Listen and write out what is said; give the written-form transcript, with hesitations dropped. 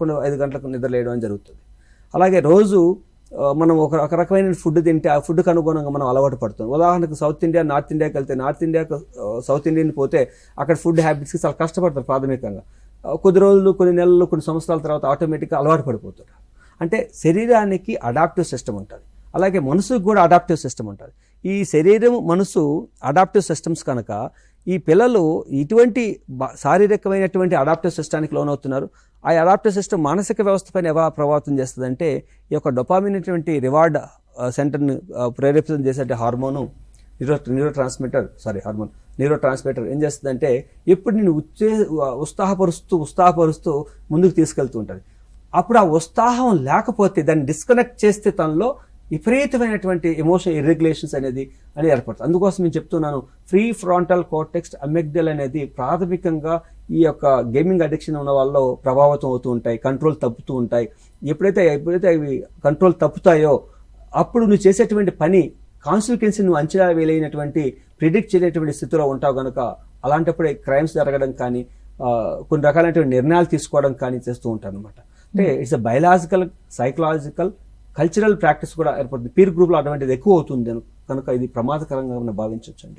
5 గంటలకు నిద్ర లేయడం జరుగుతుంది. అలాగే రోజు మనం ఒక రకమైన ఫుడ్ తింటే ఆ ఫుడ్కి అనుగుణంగా మనం అలవాటు పడుతుంది. ఉదాహరణకు సౌత్ ఇండియా, నార్త్ ఇండియాకి వెళ్తే నార్త్ ఇండియాకు సౌత్ ఇండియన్ పోతే అక్కడ ఫుడ్ హ్యాబిట్స్కి చాలా కష్టపడతారు ప్రాథమికంగా. కొద్ది రోజులు, కొన్ని నెలలు, కొన్ని సంవత్సరాల తర్వాత ఆటోమేటిక్గా అలవాటు పడిపోతారు. అంటే శరీరానికి అడాప్టివ్ సిస్టమ్ ఉంటుంది, అలాగే మనసుకు కూడా అడాప్టివ్ సిస్టమ్ ఉంటుంది. ఈ శరీరం, మనసు అడాప్టివ్ సిస్టమ్స్ కనుక ఈ పిల్లలు ఇటువంటి శారీరకమైనటువంటి అడాప్టివ్ సిస్టానికి లోనవుతున్నారు. ఆ అడాప్టివ్ సిస్టమ్ మానసిక వ్యవస్థ పైన ఎలా ప్రభావితం చేస్తుందంటే ఈ యొక్క డొపామిన్ అనేటువంటి రివార్డ్ సెంటర్ని ప్రేరేపితం చేసే హార్మోను న్యూరో ట్రాన్స్మిటర్ ఏం చేస్తుందంటే ఎప్పుడు నేను ఉత్సాహపరుస్తూ ముందుకు తీసుకెళ్తూ ఉంటుంది. అప్పుడు ఆ ఉత్సాహం లేకపోతే దాన్ని డిస్కనెక్ట్ చేస్తే తనలో విపరీతమైనటువంటి ఎమోషన్ ఇర్రెగ్యులేషన్స్ అనేది ఏర్పడుతుంది. అందుకోసం నేను చెప్తున్నాను, ఫ్రీ ఫ్రాంటల్ కార్టెక్స్ అమిగ్డల్ అనేది ప్రాథమికంగా ఈ యొక్క గేమింగ్ అడిక్షన్ ఉన్న వాళ్ళలో ప్రభావితం అవుతూ ఉంటాయి, కంట్రోల్ తప్పుతూ ఉంటాయి. ఎప్పుడైతే అవి కంట్రోల్ తప్పుతాయో అప్పుడు నువ్వు చేసేటువంటి పని కాన్సిక్వెన్సీ నువ్వు అంచనా వేయలేనటువంటి, ప్రిడిక్ట్ చేయలేటువంటి స్థితిలో ఉంటావు కనుక అలాంటప్పుడే క్రైమ్స్ జరగడం కానీ కొన్ని రకాలైనటువంటి నిర్ణయాలు తీసుకోవడం కానీ చేస్తూ ఉంటారు అనమాట. అంటే it's biological, psychological, cultural practice కూడా ఏర్పడుతుంది. పీర్ గ్రూప్లో అటువంటిది ఎక్కువ అవుతుంది కనుక ఇది ప్రమాదకరంగా భావించవచ్చండి.